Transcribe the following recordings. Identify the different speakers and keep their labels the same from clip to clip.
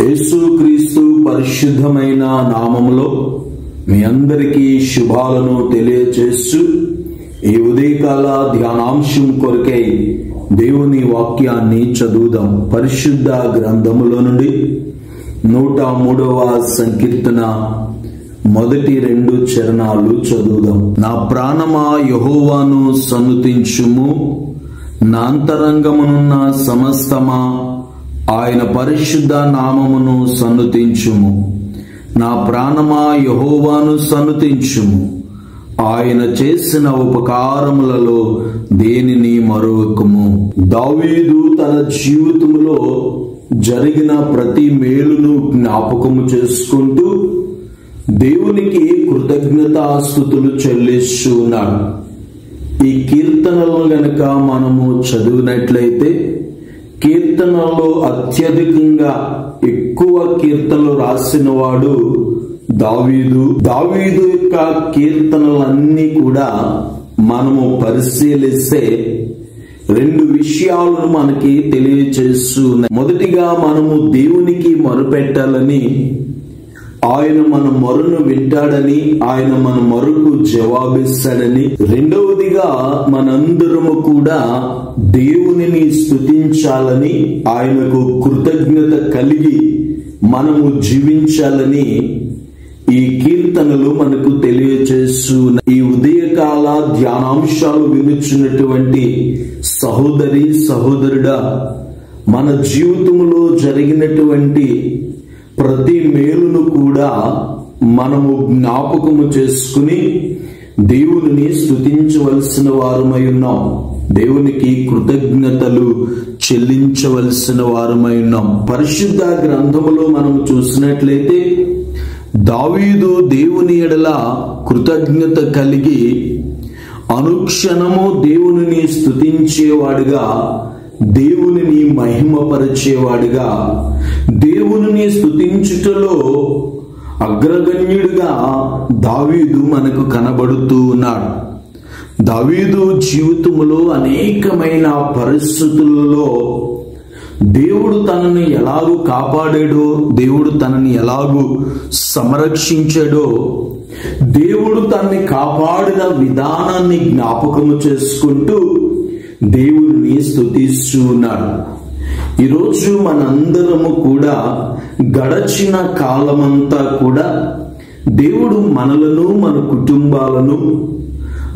Speaker 1: యేసుక్రీస్తు పరిశుద్ధమైన నామములో మీ అందరికీ శుభాలను తెలియజేస్తూ ఈ ఉదయకాల ధ్యానాంశం కొరకై దేవుని వాక్యాన్ని చదువుదాం. పరిశుద్ధ గ్రంథములో నుండి 103వ సంకీర్తన మొదటి 2 చరణాలు చదువుదాం. నా ప్రాణమా యెహోవాను సన్నుతించుము, నా అంతరంగమునున్న సమస్తమా ఆయన పరిశుద్ధ నామమును సన్నుతించుము. నా ప్రాణమా యెహోవాను సన్నుతించుము, ఆయన చేసిన ఉపకారములలో దేనిని మరువకుము. దావీదు తన జీవితంలో జరిగిన ప్రతి మేలును జ్ఞాపకము చేసుకుంటూ దేవునికి కృతజ్ఞతాస్తుతులు చెల్లిస్తూ ఉన్నాడు. ఈ కీర్తనలను గనక మనము చదివినట్లయితే కీర్తనలో అత్యధికంగా ఎక్కువ కీర్తనలు రాసిన వాడు దావీదు. దావీదు యొక్క కీర్తనలన్నీ కూడా మనము పరిశీలిస్తే 2 విషయాలను మనకి తెలియచేస్తున్నాయి. మొదటిగా మనము దేవునికి మొరపెట్టాలని, ఆయన మన మొరను వింటాడని, ఆయన మన మొరకు జవాబిస్తాడని. రెండవదిగా మనందరము కూడా దేవునిని స్తుతించాలని, ఆయనకు కృతజ్ఞత కలిగి మనము జీవించాలని ఈ కీర్తనలు మనకు తెలియజేస్తున్న ఈ ఉదయకాల ధ్యానాంశాలు వినుచున్నటువంటి సహోదరి సహోదరుడా, మన జీవితంలో జరిగినటువంటి ప్రతి మేలును కూడా మనము జ్ఞాపకము చేసుకుని దేవునిని స్తుతించవలసిన వారమై ఉన్నాం. దేవునికి కృతజ్ఞతలు చెల్లించవలసిన వారమై ఉన్నాం. పరిశుద్ధ గ్రంథములో మనము చూసినట్లయితే దావీదు దేవుని ఎడల కృతజ్ఞత కలిగి అనుక్షణము దేవునిని స్తుతించేవాడుగా, దేవునిని మహిమపరిచేవాడుగా, దేవునిని స్తుతించుటలో అగ్రగణ్యుడిగా దావీదు మనకు కనబడుతూ ఉన్నాడు. దావీదు జీవితంలో అనేకమైన పరిస్థితులలో దేవుడు తనని ఎలాగూ కాపాడాడో, దేవుడు తనని ఎలాగూ సంరక్షించాడో, దేవుడు తనని కాపాడిన విధానాన్ని జ్ఞాపకము చేసుకుంటూ దేవుడిని స్తుతిస్తూ ఉన్నాడు. ఈరోజు మనందరము కూడా గడచిన కాలమంతా కూడా దేవుడు మనలను, మన కుటుంబాలను,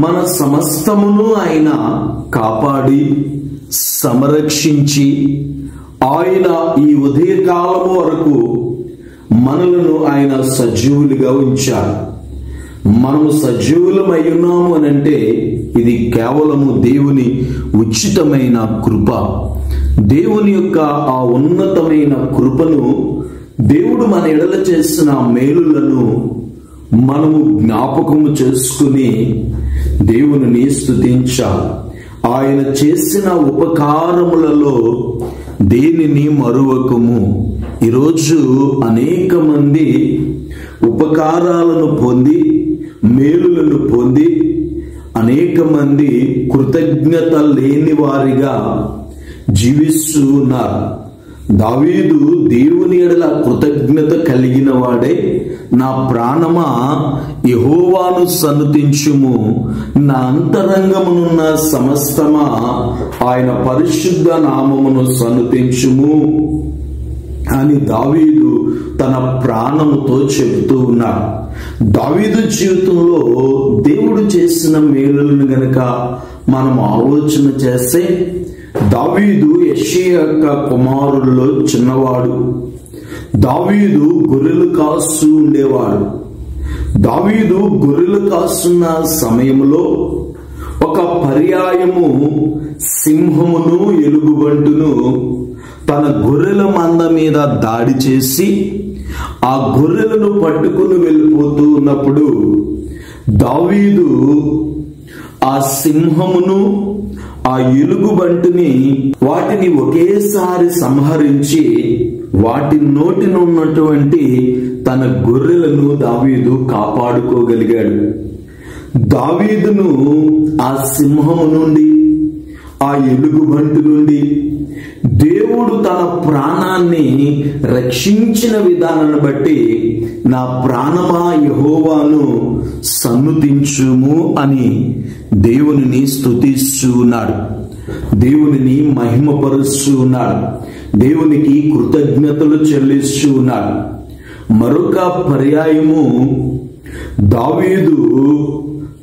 Speaker 1: మన సమస్తమును ఆయన కాపాడి సంరక్షించి ఆయన ఈ ఉదయకాలం వరకు మనలను ఆయన సజీవులుగా ఉంచారు. మనము సజీవులమై ఉన్నాము అనంటే ఇది కేవలము దేవుని ఉచితమైన కృప. దేవుని యొక్క ఆ ఉన్నతమైన కృపను, దేవుడు మన ఎడల చేసిన మేలులను మనము జ్ఞాపకము చేసుకుని దేవునిని స్తుతించాలి. ఆయన చేసిన ఉపకారములలో దేనిని మరువకము. ఈరోజు అనేక మంది ఉపకారాలను పొంది, మేలులను పొంది, అనేక మంది కృతజ్ఞత లేని వారిగా జీవిస్తూ ఉన్నారు. దావీదు దేవుని ఎడల కృతజ్ఞత కలిగిన వాడే, నా ప్రాణమా యెహోవాను సన్నుతించుము, నా అంతరంగమునున్న సమస్తమా ఆయన పరిశుద్ధ నామమును సన్నుతించుము అని దావీదు తన ప్రాణముతో చెబుతూ ఉన్నాడు. దావీదు జీవితంలో దేవుడు చేసిన మేలులను గనక మనం ఆలోచన చేస్తే, దావీదు యెషయా యొక్క కుమారుల్లో చిన్నవాడు. దావీదు గొర్రెలు కాస్తూ ఉండేవాడు. దావీదు గొర్రెలు కాస్తున్న సమయంలో ఒక పర్యాయము సింహమును, ఎలుగుబంటును తన గొర్రెల మంద మీద దాడి చేసి ఆ గొర్రెలను పట్టుకుని వెళ్ళిపోతూ ఉన్నప్పుడు దావీదు ఆ సింహమును, ఆ ఎలుగుబంటిని, వాటిని ఒకేసారి సంహరించి వాటి నోటిన ఉన్నటువంటి తన గొర్రెలను దావీదు కాపాడుకోగలిగాడు. దావీదును ఆ సింహము నుండి, ఆ ఎలుగుబంటి నుండి దేవుడు తన ప్రాణాన్ని రక్షించిన విధానాన్ని బట్టి నా ప్రాణమా యెహోవాను సన్నుతించుము అని దేవునిని స్తుతిస్తూ ఉన్నాడు. దేవునిని మహిమపరుస్తూ ఉన్నాడు. దేవునికి కృతజ్ఞతలు చెల్లిస్తూ ఉన్నాడు. మరొక పర్యాయము దావీదు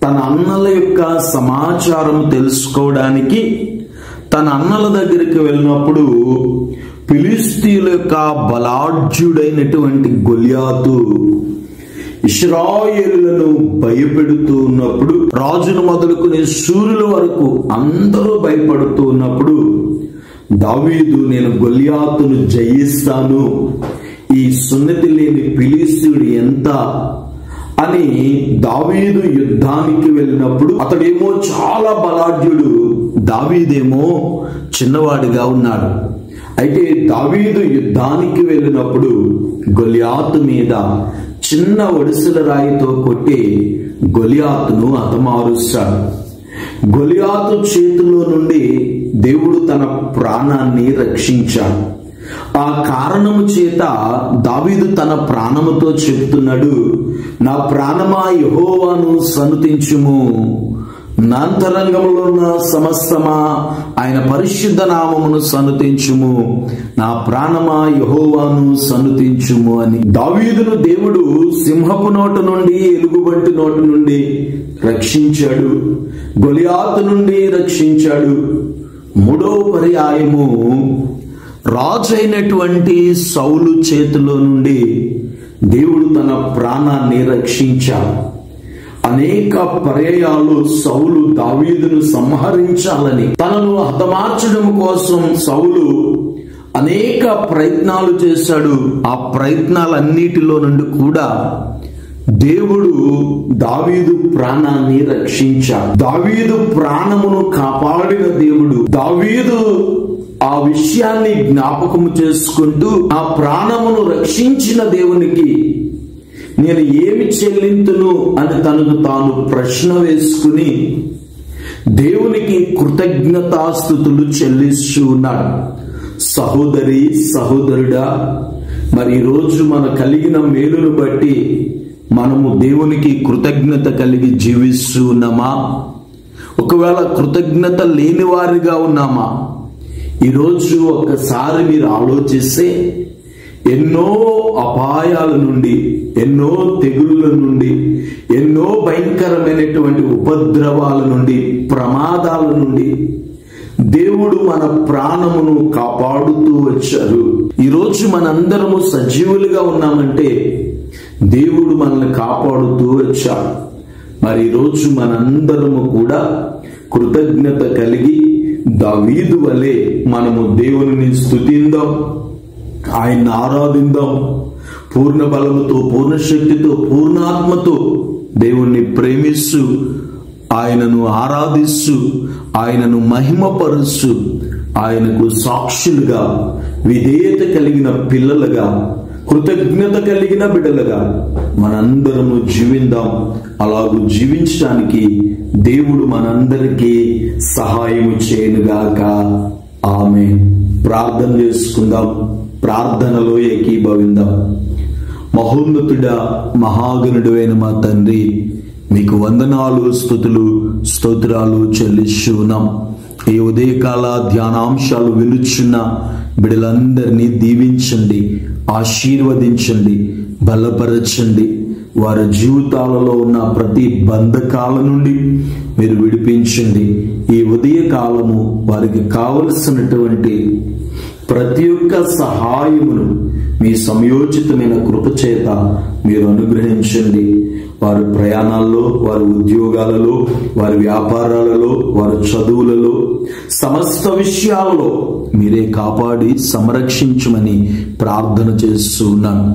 Speaker 1: తన అన్నల యొక్క సమాచారం తెలుసుకోవడానికి తన అన్నల దగ్గరికి వెళ్ళినప్పుడు ఫిలిష్తీయుల యొక్క బలాఢ్యుడైనటువంటి గొల్యాతు ఇశ్రాయేలులను భయపెడుతూ ఉన్నప్పుడు, రాజును మొదలుకుని శూరుల వరకు అందరూ భయపడుతూ ఉన్నప్పుడు దావీదు నేను గొల్యాతును జయిస్తాను, ఈ సున్నతి లేని ఫిలిష్తీయుడు ఎంత అని దావీదు యుద్ధానికి వెళ్ళినప్పుడు అతడేమో చాలా బలాఢ్యుడు, దావీదేమో చిన్నవాడిగా ఉన్నాడు. అయితే దావీదు యుద్ధానికి వెళ్ళినప్పుడు గొల్యాతు మీద చిన్న ఒడిసెల రాయితో కొట్టి గొల్యాతును హతమారుస్తాడు. గొల్యాతు చేతిలో నుండి దేవుడు తన ప్రాణాన్ని రక్షించాడు. ఆ కారణము చేత దావీదు తన ప్రాణముతో చెప్తున్నాడు, నా ప్రాణమా యెహోవాను సన్నుతించుము, నా అంతరంగంలో ఉన్న సమస్తమా ఆయన పరిశుద్ధ నామమును సన్నుతించుము, నా ప్రాణమా యెహోవాను సన్నుతించుము అని. దావీదును దేవుడు సింహపు నోటు నుండి, ఎలుగుబంటి నోటు నుండి రక్షించాడు, గొలియాతు నుండి రక్షించాడు. మూడో పర్యాయము రాజైనటువంటి సౌలు చేతిలో నుండి దేవుడు తన ప్రాణాన్ని రక్షించాడు. అనేక పర్యాయాలు సౌలు దావీదును సంహరించాలని, తనను హతమార్చడం కోసం సౌలు అనేక ప్రయత్నాలు చేశాడు. ఆ ప్రయత్నాలన్నిటిలో నుండి కూడా దేవుడు దావీదు ప్రాణాన్ని రక్షించాడు. దావీదు ప్రాణమును కాపాడిన దేవుడు, దావీదు ఆ విషయాన్ని జ్ఞాపకము చేసుకుంటూ ఆ ప్రాణమును రక్షించిన దేవునికి నేను ఏమి చెల్లింతును అని తనకు తాను ప్రశ్న వేసుకుని దేవునికి కృతజ్ఞతాస్తుతులు చెల్లిస్తూ ఉన్నాడు. సహోదరి సహోదరుడా, మరి ఈరోజు మన కలిగిన మేలును బట్టి మనము దేవునికి కృతజ్ఞత కలిగి జీవిస్తూ ఉన్నామా? ఒకవేళ కృతజ్ఞత లేని వారిగా ఉన్నామా? ఈరోజు ఒక్కసారి మీరు ఆలోచిస్తే ఎన్నో అపాయాల నుండి, ఎన్నో తెగుళ్ళ నుండి, ఎన్నో భయంకరమైనటువంటి ఉపద్రవాల నుండి, ప్రమాదాల నుండి దేవుడు మన ప్రాణమును కాపాడుతూ వచ్చారు. ఈరోజు మనందరము సజీవులుగా ఉన్నామంటే దేవుడు మనల్ని కాపాడుతూ వచ్చాడు. మరి ఈరోజు మనందరము కూడా కృతజ్ఞత కలిగి దావీదు వలె మనము దేవుని స్తుతిందాం, ఆయన్ని ఆరాధిందాం. పూర్ణ బలముతో, పూర్ణ శక్తితో, పూర్ణాత్మతో దేవుణ్ణి ప్రేమిస్తూ, ఆయనను ఆరాధిస్తూ, ఆయనను మహిమపరుస్తూ, ఆయనకు సాక్షులుగా, విధేయత కలిగిన పిల్లలుగా, కృతజ్ఞత కలిగిన బిడ్డలుగా మనందరము జీవిందాం. అలాగూ జీవించడానికి దేవుడు మనందరికీ సహాయము చేయనుగాక. ఆమేన్. ప్రార్థన చేసుకుందాం. ప్రార్థనలో ఏకీభవిందాం. మహోన్నతుడా, మహాగణుడు అయిన మా తండ్రి, మీకు వందనాలు, స్తుతులు, స్తోత్రాలు చెల్లిస్తున్నాం. ఈ ఉదయకాల ధ్యానాంశాలు వినుచున్న బిడ్డలందరినీ దీవించండి, ఆశీర్వదించండి, బలపరచండి. వారి జీవితాలలో ఉన్న ప్రతి బంధకాల నుండి మీరు విడిపించండి. ఈ ఉదయకాలము వారికి కావలసినటువంటి ప్రతి ఒక్క సహాయమును మీ సమయోచితమైన కృపచేత మీరు అనుగ్రహించండి. వారి ప్రయాణాల్లో, వారి ఉద్యోగాలలో, వారి వ్యాపారాలలో, వారి చదువులలో, సమస్త విషయాలలో మీరే కాపాడి సంరక్షించమని ప్రార్థన చేస్తున్నాను.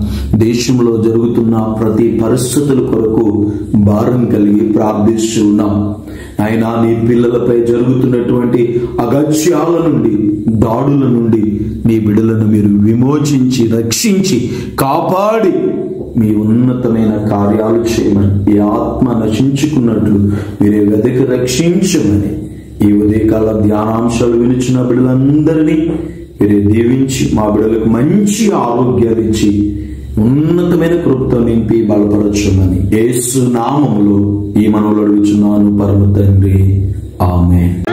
Speaker 1: దేశంలో జరుగుతున్న ప్రతి పరిస్థితుల కొరకు భారం కలిగి ప్రార్థిస్తున్నాం. ఆయన నీ పిల్లలపై జరుగుతున్నటువంటి అగత్యాల నుండి, దాడుల నుండి నీ బిడ్డలను మీరు విమోచించి, రక్షించి, కాపాడి మీ ఉన్నతమైన కార్యాలు చేయమని, ఈ ఆత్మ నశించుకున్నట్లు మీరే వెదకి రక్షించమని ఈ ఉదయకాల ధ్యానాంశాలు వినిచిన బిడ్డలందరినీ మీరే దీవించి మా బిడ్డలకు మంచి ఆరోగ్యాలు ఇచ్చి ఉన్నతమైన కృపతో నింపి బలపరచమని యేసు నామములో ఈ మనవులు అడుగుచున్నాను పరమ తండ్రి. ఆమేన్.